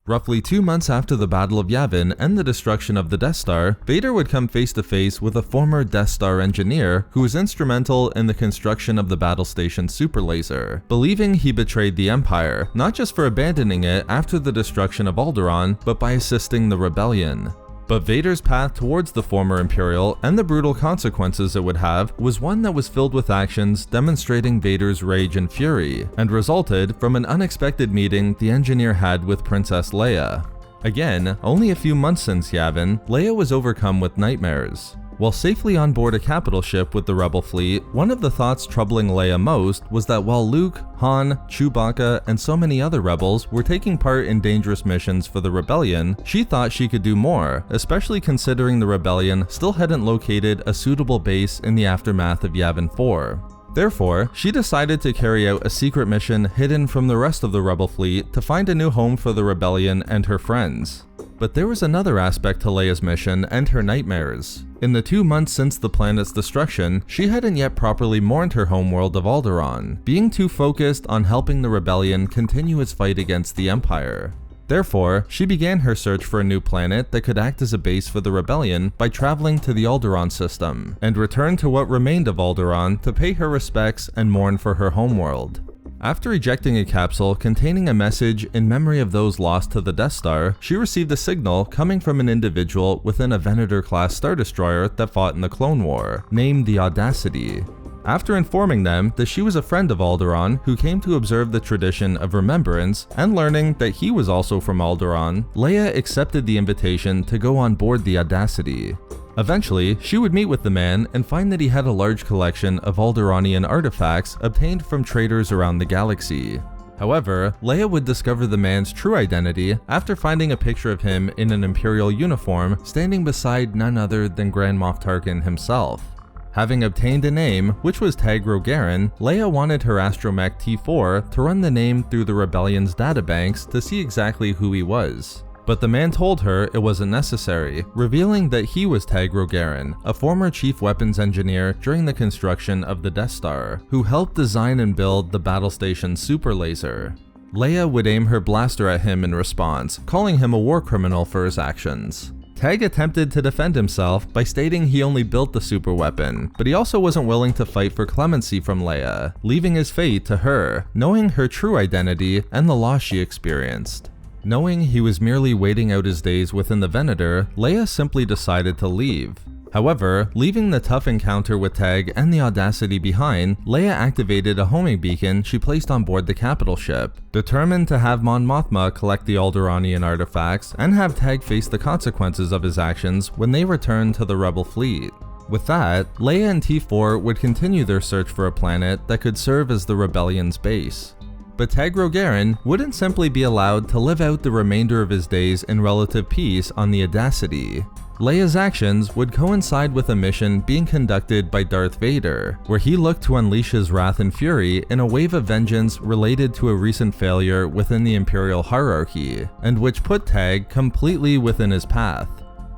Roughly 2 months after the Battle of Yavin and the destruction of the Death Star, Vader would come face to face with a former Death Star engineer who was instrumental in the construction of the battle station super laser, believing he betrayed the Empire, not just for abandoning it after the destruction of Alderaan, but by assisting the rebellion. But Vader's path towards the former Imperial and the brutal consequences it would have was one that was filled with actions demonstrating Vader's rage and fury, and resulted from an unexpected meeting the engineer had with Princess Leia. Again, only a few months since Yavin, Leia was overcome with nightmares. While safely on board a capital ship with the Rebel fleet, one of the thoughts troubling Leia most was that while Luke, Han, Chewbacca, and so many other rebels were taking part in dangerous missions for the rebellion, she thought she could do more, especially considering the rebellion still hadn't located a suitable base in the aftermath of Yavin 4. Therefore, she decided to carry out a secret mission hidden from the rest of the Rebel fleet to find a new home for the rebellion and her friends. But there was another aspect to Leia's mission and her nightmares. In the 2 months since the planet's destruction, she hadn't yet properly mourned her homeworld of Alderaan, being too focused on helping the rebellion continue its fight against the Empire. Therefore, she began her search for a new planet that could act as a base for the rebellion by traveling to the Alderaan system, and returned to what remained of Alderaan to pay her respects and mourn for her homeworld. After ejecting a capsule containing a message in memory of those lost to the Death Star, she received a signal coming from an individual within a Venator-class Star Destroyer that fought in the Clone War, named the Audacity. After informing them that she was a friend of Alderaan who came to observe the tradition of remembrance, and learning that he was also from Alderaan, Leia accepted the invitation to go on board the Audacity. Eventually, she would meet with the man and find that he had a large collection of Alderaanian artifacts obtained from traders around the galaxy. However, Leia would discover the man's true identity after finding a picture of him in an Imperial uniform standing beside none other than Grand Moff Tarkin himself. Having obtained a name, which was Tag Rogarin, Leia wanted her astromech T4 to run the name through the Rebellion's databanks to see exactly who he was. But the man told her it wasn't necessary, revealing that he was Tag Rogarin, a former chief weapons engineer during the construction of the Death Star, who helped design and build the battle station super laser. Leia would aim her blaster at him in response, calling him a war criminal for his actions. Tag attempted to defend himself by stating he only built the super weapon, but he also wasn't willing to fight for clemency from Leia, leaving his fate to her, knowing her true identity and the loss she experienced. Knowing he was merely waiting out his days within the Venator, Leia simply decided to leave. However, leaving the tough encounter with Tag and the Audacity behind, Leia activated a homing beacon she placed on board the capital ship, determined to have Mon Mothma collect the Alderaanian artifacts and have Tag face the consequences of his actions when they returned to the Rebel fleet. With that, Leia and T4 would continue their search for a planet that could serve as the Rebellion's base. But Tag Rogarin wouldn't simply be allowed to live out the remainder of his days in relative peace on the Audacity. Leia's actions would coincide with a mission being conducted by Darth Vader, where he looked to unleash his wrath and fury in a wave of vengeance related to a recent failure within the Imperial hierarchy, and which put Tag completely within his path.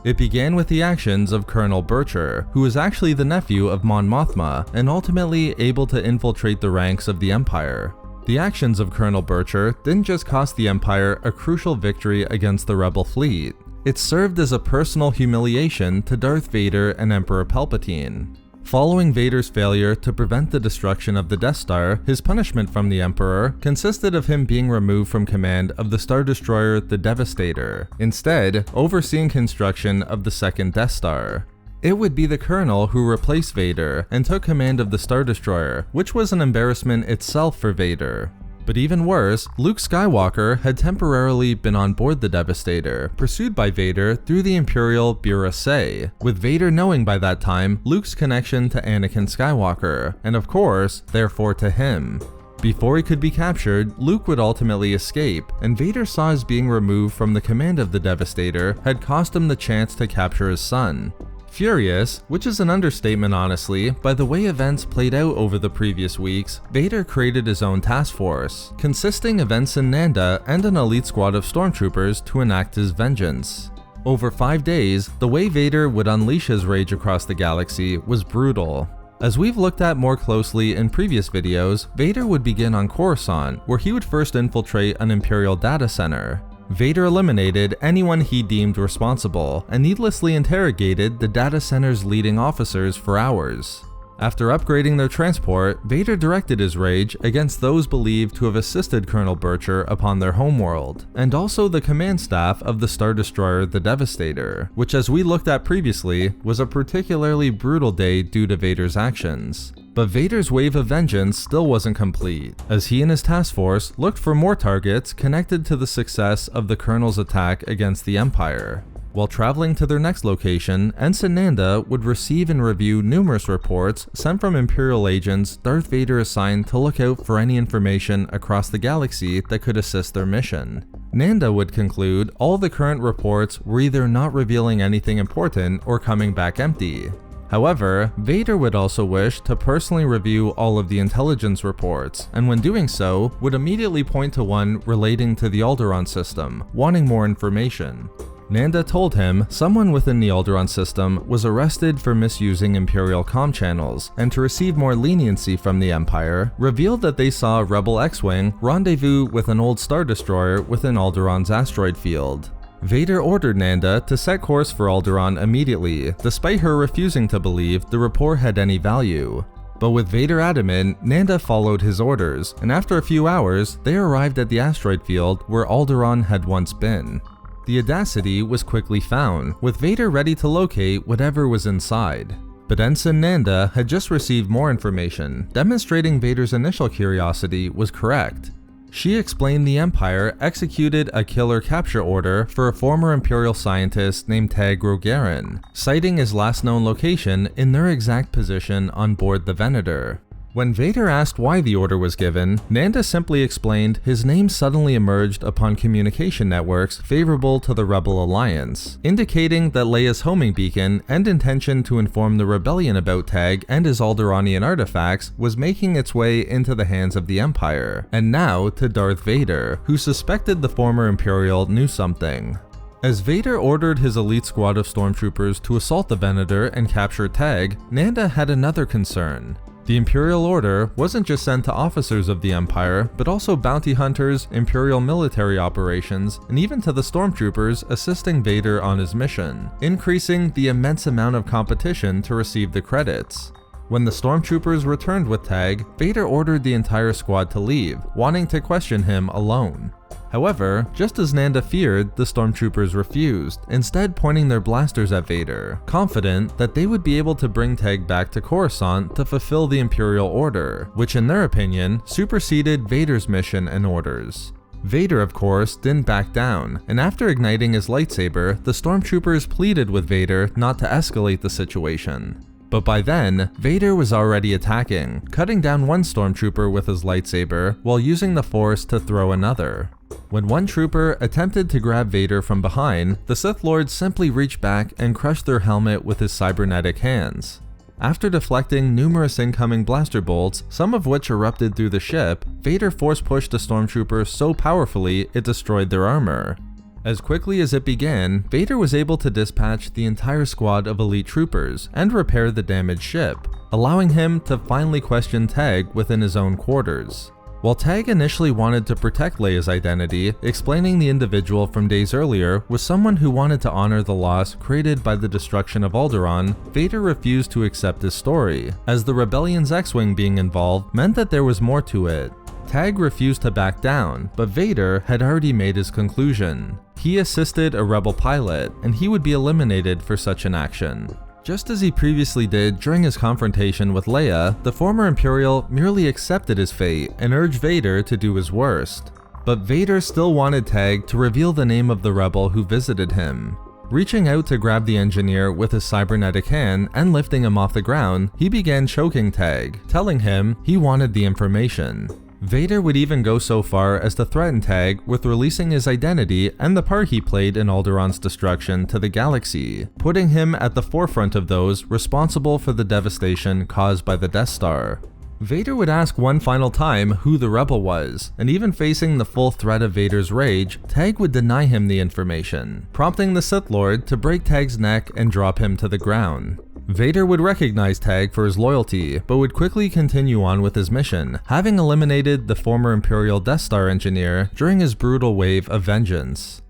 It began with the actions of Colonel Bircher, who was actually the nephew of Mon Mothma and ultimately able to infiltrate the ranks of the Empire. The actions of Colonel Bircher didn't just cost the Empire a crucial victory against the Rebel fleet, it served as a personal humiliation to Darth Vader and Emperor Palpatine. Following Vader's failure to prevent the destruction of the Death Star, his punishment from the Emperor consisted of him being removed from command of the Star Destroyer the Devastator, instead overseeing construction of the second Death Star. It would be the Colonel who replaced Vader and took command of the Star Destroyer, which was an embarrassment itself for Vader. But even worse, Luke Skywalker had temporarily been on board the Devastator, pursued by Vader through the Imperial Bura Se, with Vader knowing by that time Luke's connection to Anakin Skywalker, and of course, therefore to him. Before he could be captured, Luke would ultimately escape, and Vader saw his being removed from the command of the Devastator had cost him the chance to capture his son. Furious, which is an understatement honestly, by the way events played out over the previous weeks, Vader created his own task force, consisting of Ensign Nanda and an elite squad of stormtroopers to enact his vengeance. Over 5 days, the way Vader would unleash his rage across the galaxy was brutal. As we've looked at more closely in previous videos, Vader would begin on Coruscant, where he would first infiltrate an Imperial data center. Vader eliminated anyone he deemed responsible and needlessly interrogated the data center's leading officers for hours. After upgrading their transport, Vader directed his rage against those believed to have assisted Colonel Bircher upon their homeworld, and also the command staff of the Star Destroyer the Devastator, which, as we looked at previously, was a particularly brutal day due to Vader's actions. But Vader's wave of vengeance still wasn't complete, as he and his task force looked for more targets connected to the success of the Colonel's attack against the Empire. While traveling to their next location, Ensign Nanda would receive and review numerous reports sent from Imperial agents Darth Vader assigned to look out for any information across the galaxy that could assist their mission. Nanda would conclude all the current reports were either not revealing anything important or coming back empty. However, Vader would also wish to personally review all of the intelligence reports, and when doing so, would immediately point to one relating to the Alderaan system, wanting more information. Nanda told him someone within the Alderaan system was arrested for misusing Imperial comm channels, and to receive more leniency from the Empire, revealed that they saw a Rebel X-Wing rendezvous with an old Star Destroyer within Alderaan's asteroid field. Vader ordered Nanda to set course for Alderaan immediately, despite her refusing to believe the report had any value. But with Vader adamant, Nanda followed his orders, and after a few hours, they arrived at the asteroid field where Alderaan had once been. The Audacity was quickly found, with Vader ready to locate whatever was inside. But Ensign Nanda had just received more information, demonstrating Vader's initial curiosity was correct. She explained the Empire executed a killer capture order for a former Imperial scientist named Tag Rogarin, citing his last known location in their exact position on board the Venator. When Vader asked why the order was given, Nanda simply explained his name suddenly emerged upon communication networks favorable to the Rebel Alliance, indicating that Leia's homing beacon and intention to inform the rebellion about Tag and his Alderaanian artifacts was making its way into the hands of the Empire, and now to Darth Vader, who suspected the former Imperial knew something. As Vader ordered his elite squad of stormtroopers to assault the Venator and capture Tag, Nanda had another concern. The Imperial Order wasn't just sent to officers of the Empire, but also bounty hunters, Imperial military operations, and even to the stormtroopers assisting Vader on his mission, increasing the immense amount of competition to receive the credits. When the stormtroopers returned with Tag, Vader ordered the entire squad to leave, wanting to question him alone. However, just as Nanda feared, the stormtroopers refused, instead pointing their blasters at Vader, confident that they would be able to bring Tag back to Coruscant to fulfill the Imperial Order, which in their opinion superseded Vader's mission and orders. Vader, of course, didn't back down, and after igniting his lightsaber, the stormtroopers pleaded with Vader not to escalate the situation. But by then, Vader was already attacking, cutting down one stormtrooper with his lightsaber while using the Force to throw another. When one trooper attempted to grab Vader from behind, the Sith Lord simply reached back and crushed their helmet with his cybernetic hands. After deflecting numerous incoming blaster bolts, some of which erupted through the ship, Vader force-pushed the stormtrooper so powerfully it destroyed their armor. As quickly as it began, Vader was able to dispatch the entire squad of elite troopers and repair the damaged ship, allowing him to finally question Tag within his own quarters. While Tag initially wanted to protect Leia's identity, explaining the individual from days earlier was someone who wanted to honor the loss created by the destruction of Alderaan, Vader refused to accept his story, as the rebellion's X-Wing being involved meant that there was more to it. Tag refused to back down, but Vader had already made his conclusion. He assisted a rebel pilot, and he would be eliminated for such an action. Just as he previously did during his confrontation with Leia, the former Imperial merely accepted his fate and urged Vader to do his worst. But Vader still wanted Tag to reveal the name of the rebel who visited him. Reaching out to grab the engineer with his cybernetic hand and lifting him off the ground, he began choking Tag, telling him he wanted the information. Vader would even go so far as to threaten Tag with releasing his identity and the part he played in Alderaan's destruction to the galaxy, putting him at the forefront of those responsible for the devastation caused by the Death Star. Vader would ask one final time who the rebel was, and even facing the full threat of Vader's rage, Tag would deny him the information, prompting the Sith Lord to break Tag's neck and drop him to the ground. Vader would recognize Tag for his loyalty, but would quickly continue on with his mission, having eliminated the former Imperial Death Star engineer during his brutal wave of vengeance.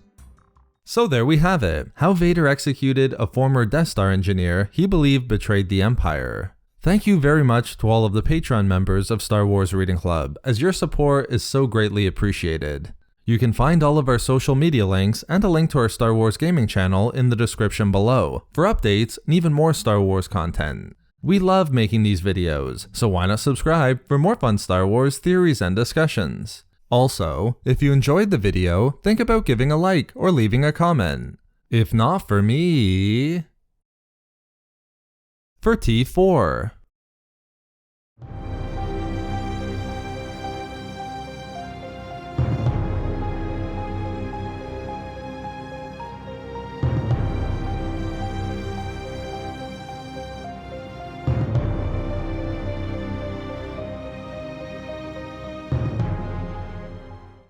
So there we have it, how Vader executed a former Death Star engineer he believed betrayed the Empire. Thank you very much to all of the Patreon members of Star Wars Reading Club, as your support is so greatly appreciated. You can find all of our social media links and a link to our Star Wars gaming channel in the description below, for updates and even more Star Wars content. We love making these videos, so why not subscribe for more fun Star Wars theories and discussions. Also, if you enjoyed the video, think about giving a like or leaving a comment. If not for me... For T4.